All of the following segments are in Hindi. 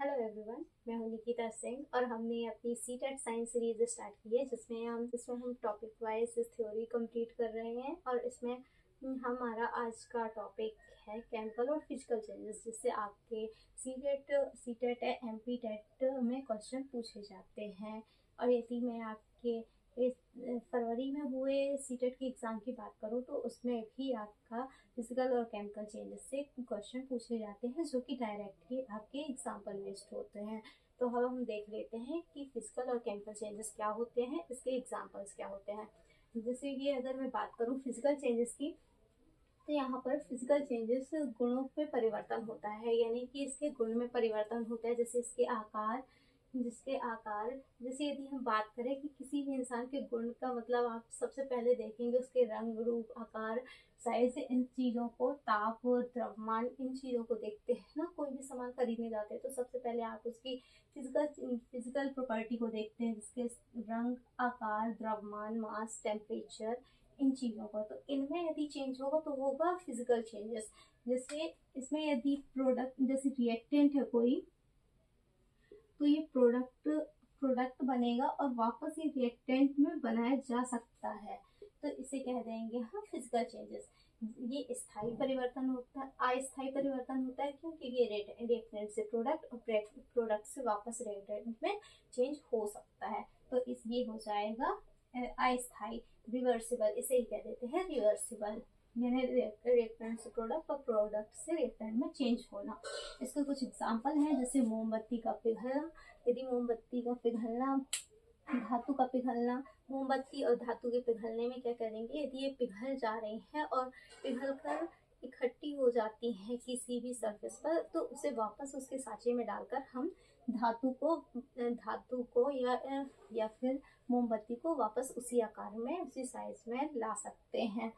हेलो एवरीवन, मैं हूं निकिता सिंह और हमने अपनी सीटेट साइंस सीरीज स्टार्ट की है जिसमें हम टॉपिक वाइज थ्योरी कंप्लीट कर रहे हैं। और इसमें हमारा आज का टॉपिक है केमिकल और फिजिकल चेंजेस, जिससे आपके सीटेट एमपी टेट में क्वेश्चन पूछे जाते हैं। और यदि मैं आपके इस फरवरी में हुए सीटेट के एग्ज़ाम की बात करूं तो उसमें भी आपका फिजिकल और केमिकल चेंजेस से क्वेश्चन पूछे जाते हैं, जो कि डायरेक्टली आपके एग्जाम्पल बेस्ड होते हैं। तो हम देख लेते हैं कि फिजिकल और केमिकल चेंजेस क्या होते हैं, इसके एग्जाम्पल्स क्या होते हैं। जैसे कि अगर मैं बात करूं फिजिकल चेंजेस की, तो यहाँ पर फिजिकल चेंजेस गुणों में परिवर्तन होता है, यानी कि इसके गुण में परिवर्तन होता है। जैसे जैसे यदि हम बात करें कि किसी भी इंसान के गुण का मतलब आप सबसे पहले देखेंगे उसके रंग, रूप, आकार, साइज, इन चीज़ों को, ताप और द्रव्यमान, इन चीज़ों को देखते हैं ना। कोई भी सामान खरीदने जाते हैं तो सबसे पहले आप उसकी फिजिकल प्रॉपर्टी को देखते हैं, जिसके रंग, आकार, द्रव्यमान, मास, टेम्परेचर, इन चीज़ों का। तो इनमें यदि चेंज होगा तो होगा फिजिकल चेंजेस। जैसे इसमें यदि प्रोडक्ट जैसे रिएक्टेंट है कोई, तो ये प्रोडक्ट बनेगा और वापस ये रिएक्टेंट में बनाया जा सकता है, तो इसे कह देंगे हम फिजिकल चेंजेस। ये स्थायी परिवर्तन होता है, अस्थायी परिवर्तन होता है, क्योंकि ये रिएक्टेंट से प्रोडक्ट और प्रोडक्ट से वापस रिएक्टेंट में चेंज हो सकता है। तो ये हो जाएगा अस्थायी, रिवर्सिबल, इसे ही कह देते हैं रिवर्सिबल, यानी रिएक्टेंट से प्रोडक्ट और प्रोडक्ट से रिएक्टेंट में चेंज होना। इसके कुछ एग्जाम्पल हैं, जैसे मोमबत्ती का पिघलना। यदि मोमबत्ती का पिघलना, धातु का पिघलना, मोमबत्ती और धातु के पिघलने में क्या करेंगे, यदि ये पिघल जा रही हैं और पिघल कर इकट्ठी हो जाती हैं किसी भी सरफेस पर, तो उसे वापस उसके साँचे में डालकर हम धातु को या फिर मोमबत्ती को वापस उसी आकार में, उसी साइज में ला सकते हैं।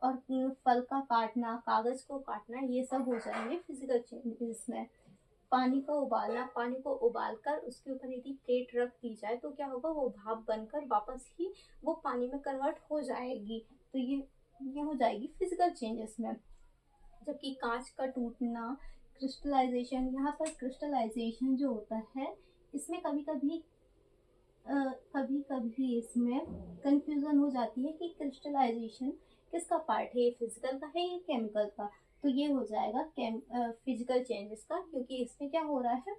और फल का काटना, कागज को काटना, ये सब हो जाएंगे फिजिकल चेंजेस में। पानी का उबालना, पानी को उबालकर उसके ऊपर यदि प्लेट रख दी जाए तो क्या होगा, वो भाप बनकर वापस ही वो पानी में कन्वर्ट हो जाएगी, तो ये हो जाएगी फिजिकल चेंजेस में। जबकि कांच का टूटना, क्रिस्टलाइजेशन, यहाँ पर क्रिस्टलाइजेशन जो होता है, इसमें कभी कभी इसमें कंफ्यूजन हो जाती है कि क्रिस्टलाइजेशन किसका पार्ट है, ये फिजिकल का है या केमिकल का। तो ये हो जाएगा फिजिकल चेंजेस का, क्योंकि इसमें क्या हो रहा है,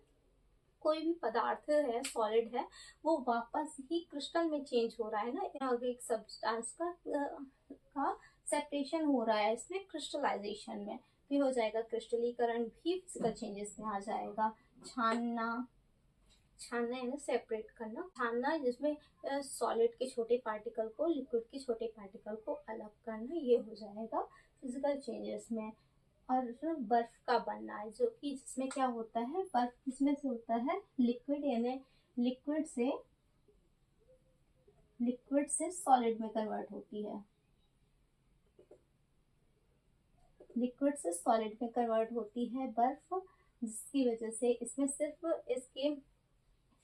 कोई भी पदार्थ है, सॉलिड है, वो वापस ही क्रिस्टल में चेंज हो रहा है ना, एक सब्सटेंस का सेपरेशन हो रहा है इसमें क्रिस्टलाइजेशन में। तो हो जाएगा क्रिस्टलीकरण, भी फिजिकल चेंजेस में आ जाएगा। छानना है ना, सेपरेट करना, छानना, जिसमें सॉलिड के छोटे पार्टिकल को, लिक्विड के छोटे पार्टिकल को अलग करना, ये हो जाएगा फिजिकल चेंजेस में। और बर्फ का बनना है, जो कि जिसमें क्या होता है, बर्फ किसमें से होता है, लिक्विड, यानी लिक्विड से सॉलिड में कन्वर्ट होती है, लिक्विड से सॉलिड में कन्वर्ट होती है बर्फ, जिसकी वजह से इसमें सिर्फ इसके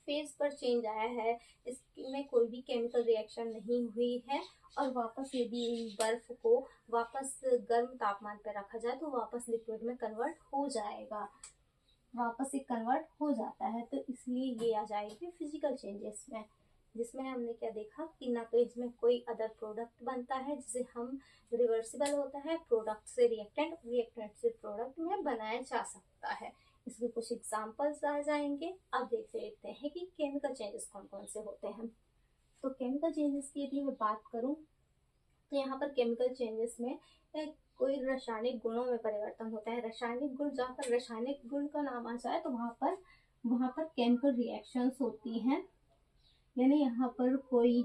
फेज पर चेंज आया है, इसमें कोई भी केमिकल रिएक्शन नहीं हुई है। और वापस यदि बर्फ को वापस गर्म तापमान पर रखा जाए तो वापस लिक्विड में कन्वर्ट हो जाएगा, वापस से कन्वर्ट हो जाता है। तो इसलिए ये आ जाएगी फिजिकल चेंजेस में, जिसमें हमने क्या देखा कि ना तो इसमें कोई अदर प्रोडक्ट बनता है जिसे हम रिवर्सिबल होता है, प्रोडक्ट से रिएक्टेंट, रिएक्टेंट से प्रोडक्ट में बनाया जा सकता है। इसके कुछ एग्जाम्पल्स आ जाएंगे। अब देख लेते हैं कि केमिकल चेंजेस कौन कौन से होते हैं। तो केमिकल चेंजेस की यदि मैं बात करूं, तो यहाँ पर केमिकल चेंजेस में कोई रासायनिक गुणों में परिवर्तन होता है। रासायनिक गुण, जहाँ पर रासायनिक गुण का नाम आ जाए तो वहाँ पर केमिकल रिएक्शंस होती हैं, यानी यहाँ पर कोई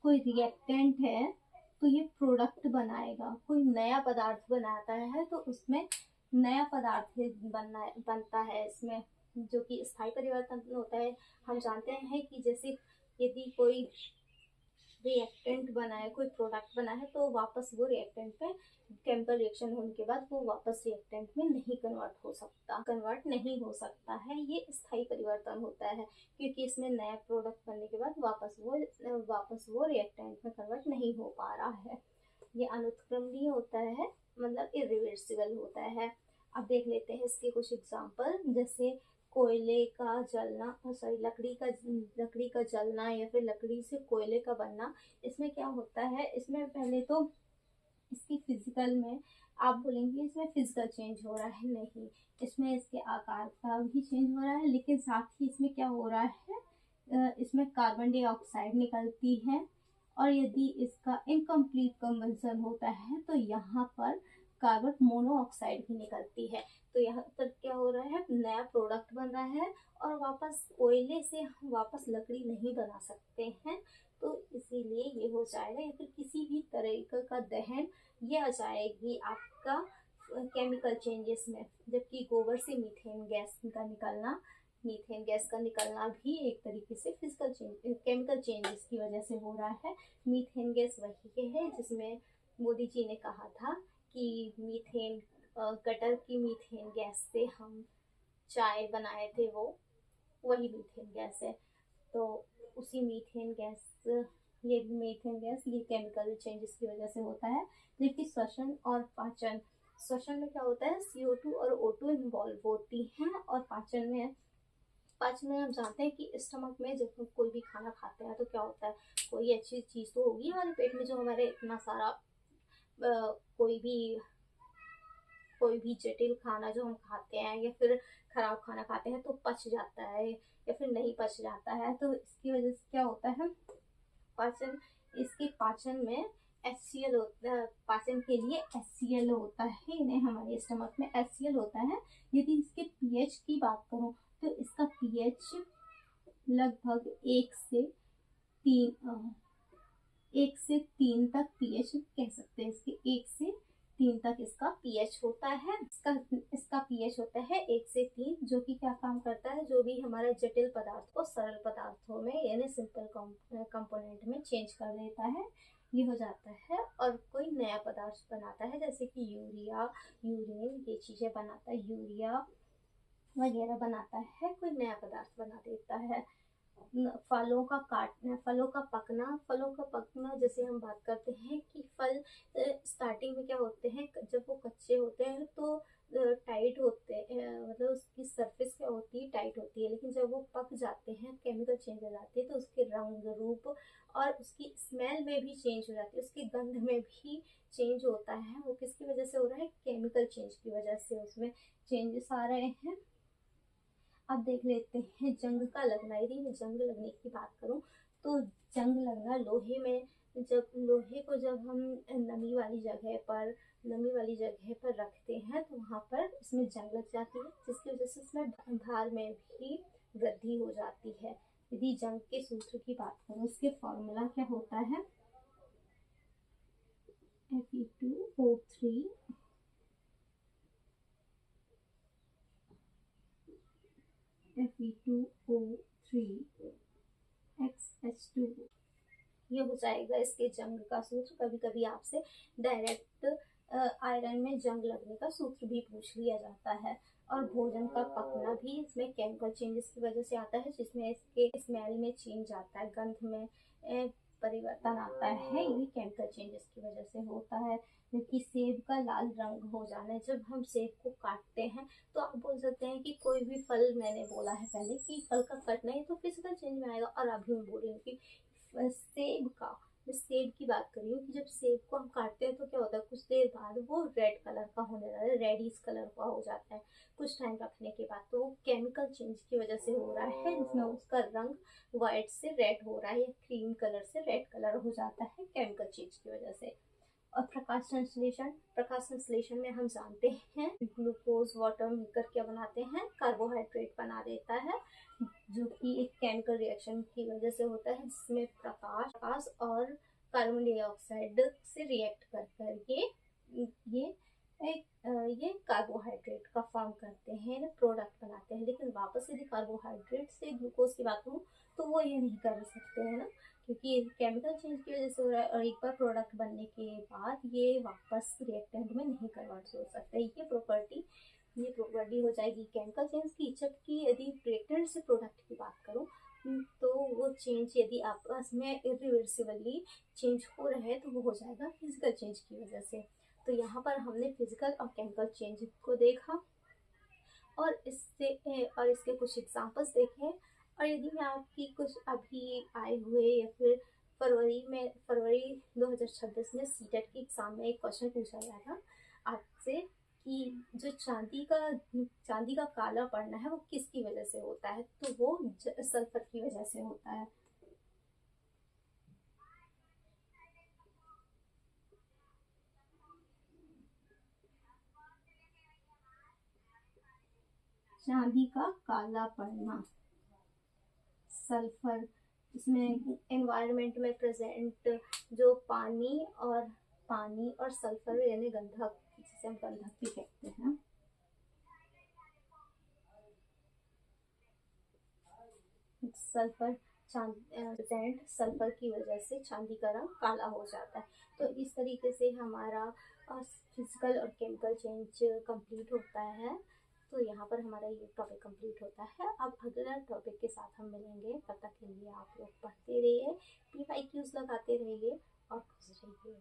रिएक्टेंट है तो ये प्रोडक्ट बनाएगा, कोई नया पदार्थ बनाता है तो उसमें नया पदार्थ बनता है इसमें, जो कि स्थायी परिवर्तन होता है। हम जानते हैं कि जैसे यदि कोई रिएक्टेंट बना है, कोई प्रोडक्ट बना है, तो वापस वो रिएक्टेंट पे केमिकल रिएक्शन होने के बाद वो वापस रिएक्टेंट में नहीं कन्वर्ट नहीं हो सकता है। ये स्थायी परिवर्तन होता है, क्योंकि इसमें नया प्रोडक्ट बनने के बाद वापस वो रिएक्टेंट में कन्वर्ट नहीं हो पा रहा है। ये अनुत्क्रमणीय होता है, मतलब इरिवर्सिबल होता है। अब देख लेते हैं इसके कुछ एग्जाम्पल, जैसे कोयले का जलना, सॉरी लकड़ी का जलना या फिर लकड़ी से कोयले का बनना, इसमें क्या होता है, इसमें पहले तो इसकी फिजिकल में आप बोलेंगे इसमें फिजिकल चेंज हो रहा है, नहीं, इसमें इसके आकार का भी चेंज हो रहा है, लेकिन साथ ही इसमें क्या हो रहा है, इसमें कार्बन डाइऑक्साइड निकलती है, और यदि इसका इनकम्प्लीट कंबंशन होता है तो यहाँ पर कार्बन मोनोऑक्साइड भी निकलती है। तो यहाँ पर क्या हो रहा है, नया प्रोडक्ट बन रहा है, और वापस कोयले से हम वापस लकड़ी नहीं बना सकते हैं, तो इसीलिए ये हो जाएगा, या फिर किसी भी तरीके का दहन ये आ जाएगी आपका केमिकल चेंजेस में। जबकि गोबर से मीथेन गैस का निकलना भी एक तरीके से फिजिकल चेंज, केमिकल चेंजेस की वजह से हो रहा है। मीथेन गैस वही है जिसमें मोदी जी ने कहा था कि मीथेन, गटर की मीथेन गैस से हम चाय बनाए थे, वो वही मीथेन गैस है। तो उसी मीथेन गैस, ये मीथेन गैस ये केमिकल चेंजेस की वजह से होता है। जबकि श्वसन और पाचन, श्वसन में क्या होता है, CO2 और O2 इन्वॉल्व होती हैं, और पाचन में हम जानते हैं कि स्टमक में जब हम कोई भी खाना खाते हैं तो क्या होता है, कोई अच्छी चीज़ तो होगी हमारे पेट में, जो हमारे इतना सारा कोई भी जटिल खाना जो हम खाते हैं या फिर खराब खाना खाते हैं तो पच जाता है या फिर नहीं पच जाता है। तो इसकी वजह से क्या होता है, पाचन में HCl होता है, पाचन के लिए HCl होता है, इन्हें हमारे स्टमक में HCl होता है। यदि इसके pH की बात करूं तो इसका pH लगभग 1 से 3 तक pH कह सकते हैं, इसके 1 से 3 तक इसका pH होता है। इसका pH होता है 1 से 3, जो कि क्या काम करता है, जो भी हमारे जटिल पदार्थ को सरल पदार्थों में यानी सिंपल कंपोनेंट में चेंज कर देता है, ये हो जाता है, और कोई नया पदार्थ बनाता है, जैसे कि यूरिया, यूरिन, ये चीजें बनाता है, यूरिया वगैरह बनाता है, कोई नया पदार्थ बना देता है। फलों का पकना, जैसे हम बात करते हैं कि फल स्टार्टिंग में क्या होते हैं, जब वो कच्चे होते हैं तो टाइट होते हैं, मतलब उसकी सरफेस क्या होती है, टाइट होती है, लेकिन जब वो पक जाते हैं, केमिकल चेंज हो जाती है, तो उसके रंग रूप और उसकी स्मेल में भी चेंज हो जाती है, उसकी गंध में भी चेंज होता है। वो किसकी वजह से हो रहा है, केमिकल चेंज की वजह से उसमें चेंजेस आ रहे हैं। अब देख लेते हैं जंग का लगना। यदि मैं जंग लगने की बात करूं तो जंग लगना लोहे में, जब हम नमी वाली जगह पर रखते हैं तो वहां पर इसमें जंग लग जाती है, जिसकी वजह से इसमें भार में भी वृद्धि हो जाती है। यदि जंग के सूत्र की बात करूं, इसके फॉर्मूला क्या होता है, Fe2O3 XH2, ये हो जाएगा इसके जंग का सूत्र। कभी कभी आपसे डायरेक्ट आयरन में जंग लगने का सूत्र भी पूछ लिया जाता है। और भोजन का पकना भी इसमें केमिकल चेंजेस की वजह से आता है, जिसमें इसके स्मेल में चेंज आता है, गंध में परिवर्तन आता है, ये केमिकल चेंजेस की वजह से होता है। क्योंकि सेब का लाल रंग हो जाना, जब हम सेब को काटते हैं तो आप बोल सकते हैं कि कोई भी फल, मैंने बोला है पहले कि फल का कटना है तो फिजिकल चेंज में आएगा, और अभी मैं बोल रही हूँ कि मैं सेब की बात कर रही हूँ कि जब सेब को हम काटते हैं तो क्या होता है, कुछ देर बाद वो रेड कलर का होने लगता है, रेडिश कलर का हो जाता है कुछ टाइम रखने के बाद। तो वो केमिकल चेंज की वजह से हो रहा है, जिसमें उसका रंग व्हाइट से रेड हो रहा है या क्रीम कलर से रेड कलर हो जाता है केमिकल चेंज की वजह से। और प्रकाश संश्लेषण में हम जानते हैं ग्लूकोज वाटर मिलकर क्या बनाते हैं, कार्बोहाइड्रेट बना देता है, जो कि एक केमिकल रिएक्शन की वजह से होता है, जिसमें प्रकाश और कार्बन डाइऑक्साइड से रिएक्ट कर कर ये कार्बोहाइड्रेट का फॉर्म करते हैं, प्रोडक्ट बनाते हैं। लेकिन वापस यदि कार्बोहाइड्रेट से ग्लूकोज की बात करूँ तो वो ये नहीं कर सकते हैं ना, क्योंकि केमिकल चेंज की वजह से हो रहा है, और एक बार प्रोडक्ट बनने के बाद ये वापस रिएक्टेंट में नहीं कन्वर्ट हो सकता। ये प्रॉपर्टी हो जाएगी केमिकल चेंज की। जबकि यदि रिएक्टेंट से प्रोडक्ट की बात करूँ तो वो चेंज यदि आपस में इरिवर्सिबली चेंज हो रहे हैं तो वो हो जाएगा फिजिकल चेंज की वजह से। तो यहाँ पर हमने फिजिकल और केमिकल चेंज को देखा, और इसके कुछ एग्जांपल्स देखें। और यदि मैं आपकी कुछ अभी आए हुए या फिर फरवरी 2026 में सीटेट के एग्जाम में एक क्वेश्चन पूछा गया था आपसे कि जो चांदी का काला पड़ना है वो किसकी वजह से होता है, तो वो सल्फर की वजह से होता है। चांदी का काला पड़ना, सल्फर, इसमें एनवायरनमेंट में प्रेजेंट जो पानी और सल्फर यानी गंधक, जिसे हम गंधक भी कहते हैं, सल्फर प्रेजेंट सल्फर की वजह से चांदी का रंग काला हो जाता है। तो इस तरीके से हमारा फिजिकल और केमिकल चेंज कंप्लीट होता है। तो यहाँ पर हमारा ये टॉपिक कंप्लीट होता है। अब अगला टॉपिक के साथ हम मिलेंगे, तब तक के लिए आप लोग पढ़ते रहिए, PYQs लगाते रहिए और खुश रहिए।